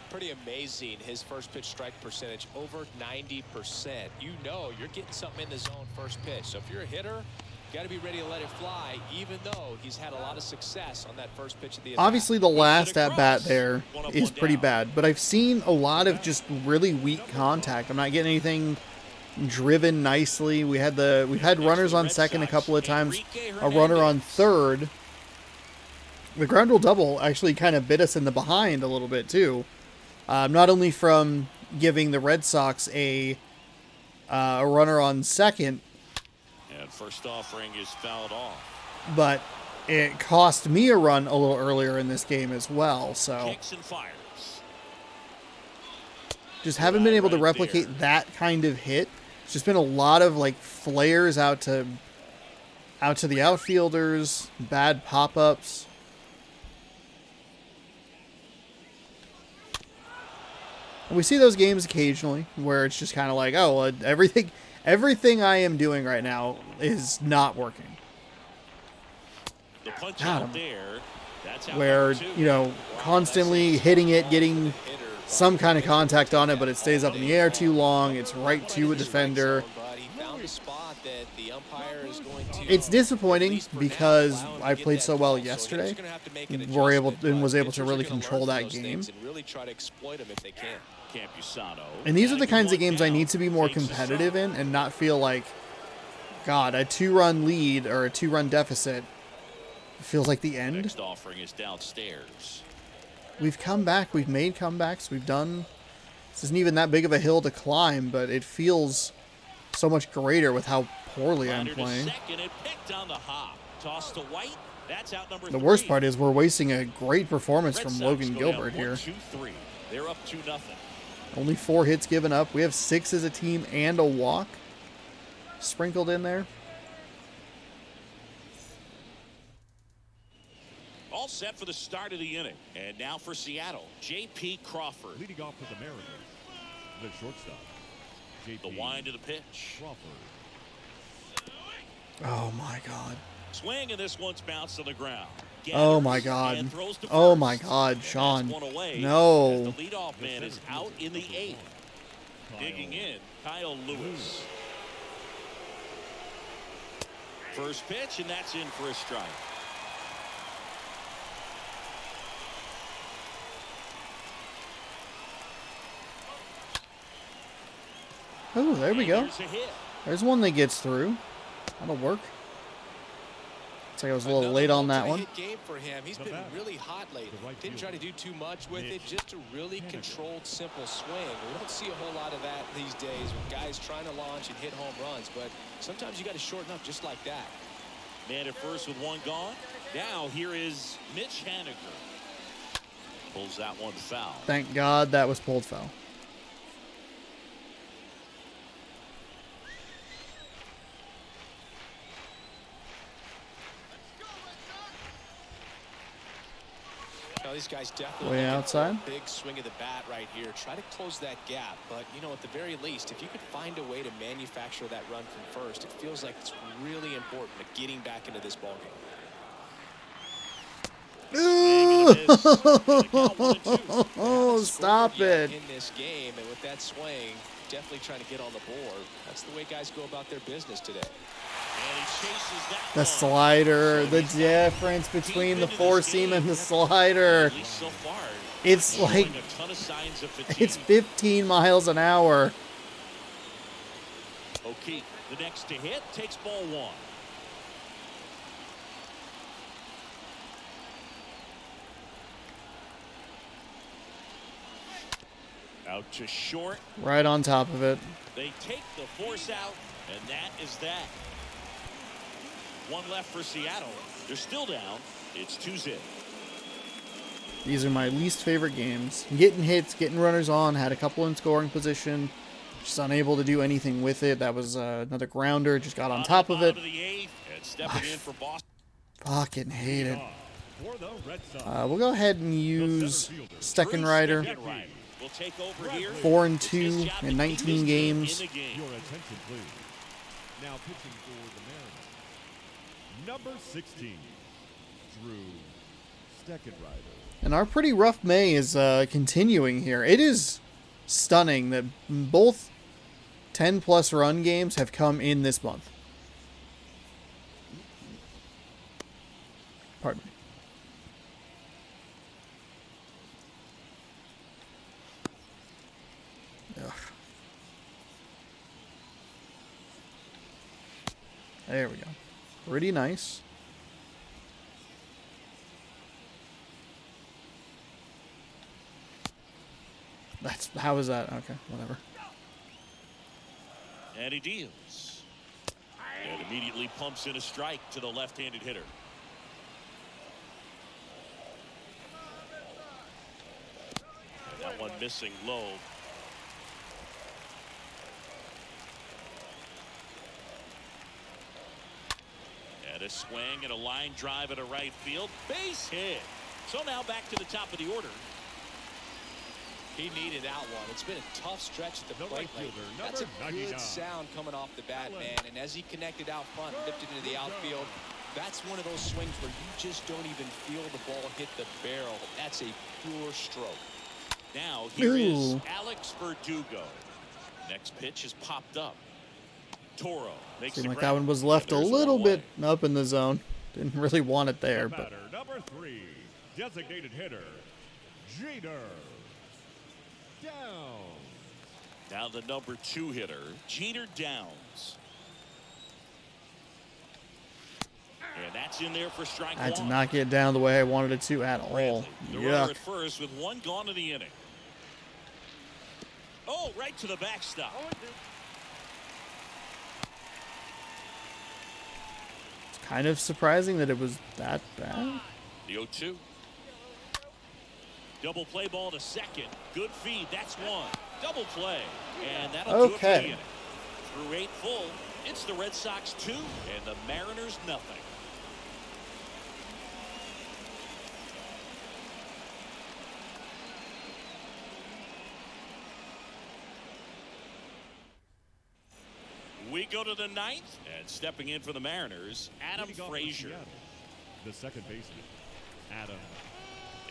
Pretty amazing, his first pitch strike percentage, over 90%. You know you're getting something in the zone first pitch. So if you're a hitter, you got to be ready to let it fly, even though he's had a lot of success on that first pitch of the at-bat. Obviously, the last at bat there One up, is one pretty down. bad, but I've seen a lot of just really weak contact. I'm not getting anything driven nicely. We've had runners on second a couple of times, a runner on third. The ground rule double actually kind of bit us in the behind a little bit too. Not only from giving the Red Sox a runner on second, And first offering is fouled off. but it cost me a run a little earlier in this game as well. So Kicks and fires. just haven't been able to Right replicate there. that kind of hit. It's just been a lot of like flares out to the outfielders, bad pop-ups. And we see those games occasionally where it's just kind of like, oh, well, everything I am doing right now is not working. The punch Got out him. there. That's out Where, number 2. constantly hitting it, getting some kind of contact on it, but it stays up in the air too long. It's right to a defender. It's disappointing because I played so well yesterday. Was able to really control that game. And really try to exploit them if they can. Campusano. And these are the kinds of games I Down. need to be more Takes a competitive shot. in and not feel like, God, a 2-run lead or a 2-run deficit feels like the end. Next offering is downstairs. We've come back. We've made comebacks. This isn't even that big of a hill to climb, but it feels so much greater with how poorly I'm Liner to playing. second and picked on the hop. Toss to White. That's out number The 3. worst part is we're wasting a great performance Red from Sox Logan go Gilbert down here. 1-2-3. They're up 2-0. Only 4 hits given up. We have 6 as a team and a walk sprinkled in there. All set for the start of the inning. And now for Seattle, J.P. Crawford. Leading off for the Mariners, the shortstop, The wind to the pitch. Crawford. Oh my God. Swing, and this one's bounced on the ground. Oh Gathers my God. and throws to Oh first. my God, That's Sean. one away No. as the leadoff man is out in the 8th. Digging in, Kyle Lewis. First pitch, and that's in for a strike. Oh, there we go. There's a hit. There's one that gets through. That'll work. Looks like I was a little late on that one. Game for him. He's been really hot lately. Didn't try to do too much with it. Just a really controlled, simple swing. We don't see a whole lot of that these days with guys trying to launch and hit home runs. But sometimes you got to shorten up just like that. Man at first with one gone. Now here is Mitch Haniger. Pulls that one foul. Thank God that was pulled foul. These guys definitely Way outside. a big swing of the bat right here. Try to close that gap, but you know, at the very least, if you could find a way to manufacture that run from first, it feels like it's really important to getting back into this ballgame. Oh, stop it. In this game, and with that swing, definitely trying to get on the board. That's the way guys go about their business today. The slider, the difference between the four seam and the slider. It's like, it's 15 miles an hour. O'Keefe, the next to hit, takes ball one. Out to short. Right on top of it. They take the force out, and that is that. One left for Seattle. They're still down. It's 2-0. These are my least favorite games. Getting hits, getting runners on, had a couple in scoring position. Just unable to do anything with it. That was another grounder. Just got on top of it. Fucking hate it. We'll go ahead and use Steckenrider. 4-2 in 19 games. Your attention, please. Now pitching for the Mariners. Number 16, Drew Steckenrider. And our pretty rough May is continuing here. It is stunning that both 10-plus run games have come in this month. Pardon me. Ugh. There we go. Pretty nice. How is that? Okay, whatever. And he deals. And immediately pumps in a strike to the left-handed hitter. And that one missing low. And a swing and a line drive at a right field. Base hit. So now back to the top of the order. He needed that one. It's been a tough stretch at the plate lately. That's a good sound coming off the bat, man. And as he connected out front, lifted into the outfield, that's one of those swings where you just don't even feel the ball hit the barrel. That's a pure stroke. Now here is Alex Verdugo. Next pitch is popped up. Toro makes Seemed the like grab. that one was left a little bit up in the zone. Didn't really want it there, but Number 3, designated hitter, Jeter Downs. Now the number 2 hitter, Jeter Downs. And that's in there for strike that one. did not get down the way I wanted it to at all. The runner Yuck. at first with one gone in the inning. Oh, right to the backstop. It's kind of surprising that it was that bad. The 0-2. Double play ball to second. Good feed. That's one. Double play. And that'll do it for the inning. Through 8 full, it's the Red Sox 2 and the Mariners nothing. We go to the 9th, and stepping in for the Mariners, Adam Frazier. The second baseman, Adam.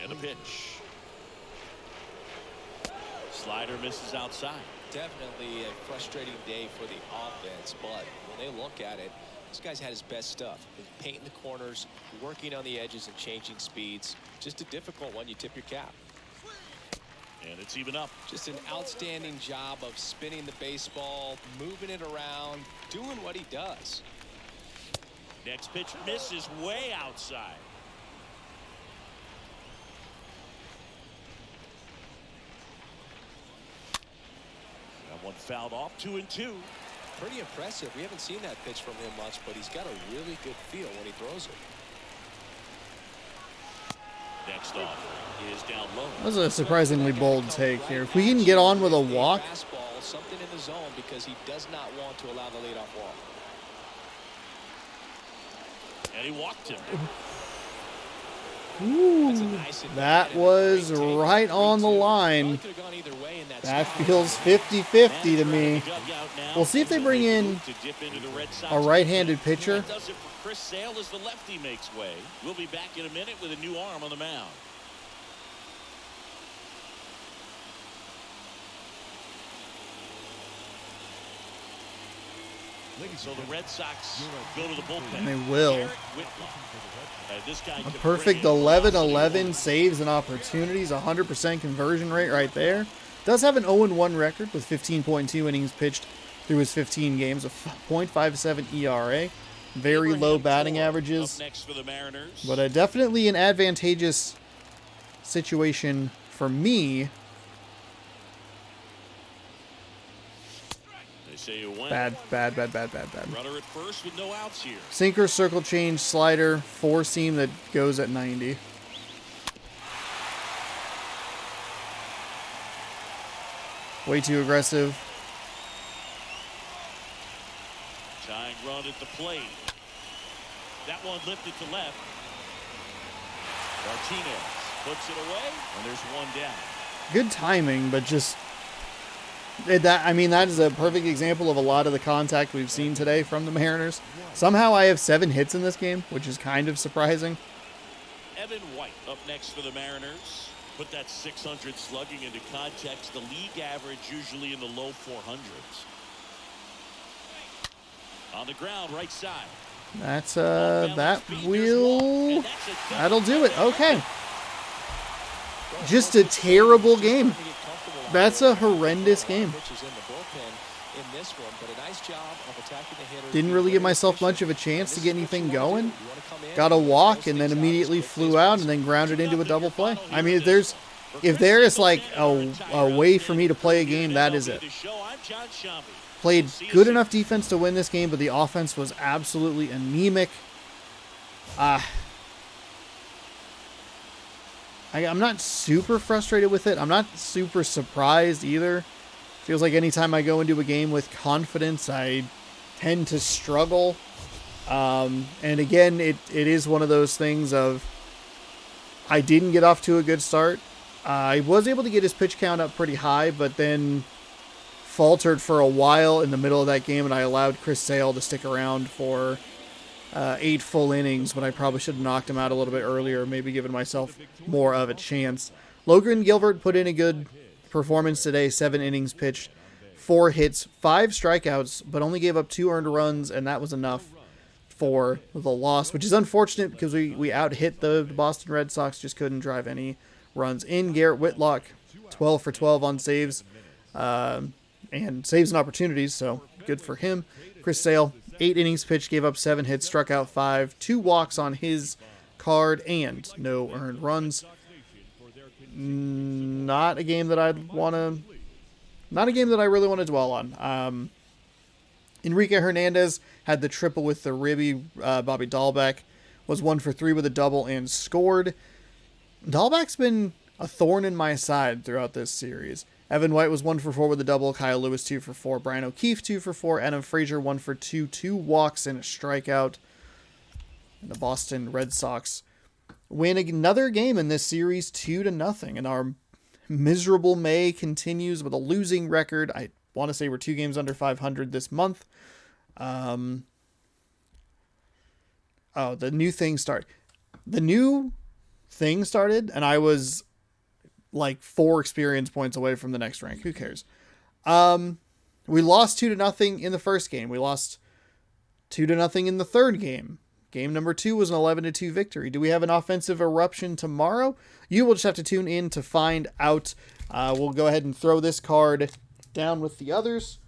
And the pitch. Slider misses outside. Definitely a frustrating day for the offense, but when they look at it, this guy's had his best stuff. He's painting the corners, working on the edges, and changing speeds. Just a difficult one. You tip your cap. And it's even up. Just an outstanding job of spinning the baseball, moving it around, doing what he does. Next pitch misses way outside. That one fouled off, 2-2. Pretty impressive. We haven't seen that pitch from him much, but he's got a really good feel when he throws it. Next off is down low. That was a surprisingly bold take here. If we can get on with a walk. Fastball, something in the zone because he does not want to allow the leadoff walk. And he walked him. Ooh, that was right on the line. That feels 50-50 to me. We'll see if they bring in a right-handed pitcher. That does it for Chris Sale as the lefty makes way. We'll be back in a minute with a new arm on the mound. So the Red Sox go to the bullpen. And they will. A perfect 11-11 saves and opportunities, 100% conversion rate right there. Does have an 0-1 record with 15.2 innings pitched through his 15 games, a .57 ERA. Very low batting averages. But definitely an advantageous situation for me. Bad. Runner at first with no outs here. Sinker, circle change, slider, four seam that goes at 90. Way too aggressive. Tying run at the plate. That one lifted to left. Martinez puts it away, and there's one down. Good timing, but just that is a perfect example of a lot of the contact we've seen today from the Mariners. Somehow I have 7 hits in this game, which is kind of surprising. Evan White up next for the Mariners. Put that 600 slugging into context. The league average usually in the low 400s. On the ground, right side. That's that'll do it. Okay. Just a terrible game. That's a horrendous game. Didn't really give myself much of a chance to get anything going. Got a walk and then immediately flew out and then grounded into a double play. I mean, if there is like a way for me to play a game, that is it. Played good enough defense to win this game, but the offense was absolutely anemic. I'm not super frustrated with it. I'm not super surprised either. Feels like anytime I go into a game with confidence, I tend to struggle. And again, it is one of those things of I didn't get off to a good start. I was able to get his pitch count up pretty high, but then faltered for a while in the middle of that game, and I allowed Chris Sale to stick around for 8 full innings when I probably should have knocked him out a little bit earlier, maybe given myself more of a chance. Logan Gilbert put in a good performance today, 7 innings pitched, 4 hits, 5 strikeouts, but only gave up 2 earned runs, and that was enough for the loss, which is unfortunate because we out-hit the Boston Red Sox, just couldn't drive any runs in. Garrett Whitlock, 12 for 12 on saves, and saves and opportunities, so good for him. Chris Sale, 8 innings pitched, gave up 7 hits, struck out 5, 2 walks on his card, and no earned runs. Not a game that not a game that I really want to dwell on. Enrique Hernandez had the triple with the ribby. Bobby Dahlbeck was 1 for 3 with a double and scored. Dahlbeck's been a thorn in my side throughout this series. Evan White was 1 for 4 with a double. Kyle Lewis 2 for 4. Brian O'Keefe 2 for 4. Adam Frazier 1 for 2. 2 walks and a strikeout. And the Boston Red Sox win another game in this series 2-0. And our miserable May continues with a losing record. I want to say we're 2 games under 500 this month. The new thing started. The new thing started, and I was like 4 experience points away from the next rank. Who cares? We lost 2-0 in the first game. We lost 2-0 in the third game. Game number 2 was an 11-2 victory. Do we have an offensive eruption tomorrow? You will just have to tune in to find out. We'll go ahead and throw this card down with the others,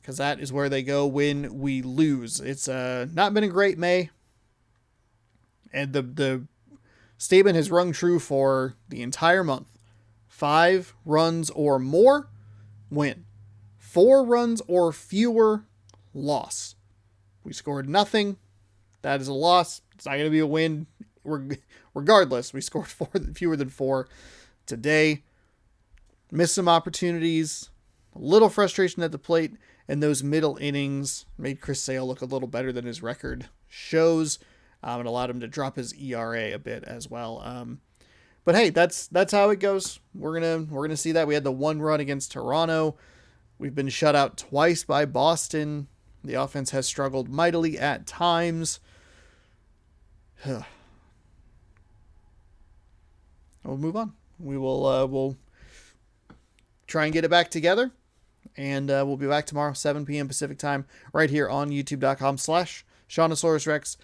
because that is where they go when we lose. It's not been a great May, and the statement has rung true for the entire month. 5 runs or more, win. 4 runs or fewer, loss. We scored nothing. That is a loss. It's not going to be a win. Regardless, we scored fewer than 4 today. Missed some opportunities. A little frustration at the plate. And those middle innings made Chris Sale look a little better than his record shows. And allowed him to drop his ERA a bit as well. But hey, that's how it goes. We're gonna see that. We had the 1 run against Toronto. We've been shut out twice by Boston. The offense has struggled mightily at times. We'll move on. We'll try and get it back together. And we'll be back tomorrow, 7 p.m. Pacific time, right here on youtube.com/Shawnosaurus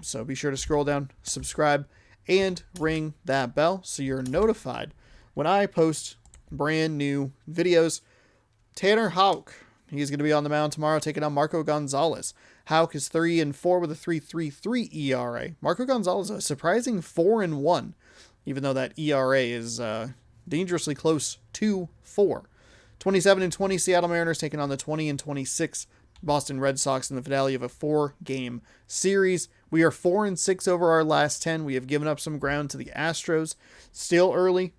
So be sure to scroll down, subscribe, and ring that bell so you're notified when I post brand new videos. Tanner Houck, he's going to be on the mound tomorrow taking on Marco Gonzalez. Houck is 3-4 with a 3.33 ERA. Marco Gonzalez, a surprising 4-1, even though that ERA is dangerously close to 4. 27-20 Seattle Mariners taking on the 20-26 Boston Red Sox in the finale of a 4-game series. We are 4-6 over our last 10. We have given up some ground to the Astros. Still early.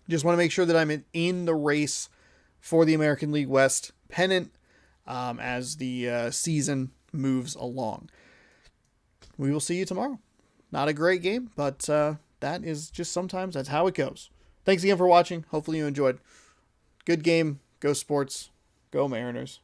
Just want to make sure that I'm in the race for the American League West pennant as the season moves along. We will see you tomorrow. Not a great game, but that is just sometimes that's how it goes. Thanks again for watching. Hopefully you enjoyed. Good game. Go Sports. Go Mariners.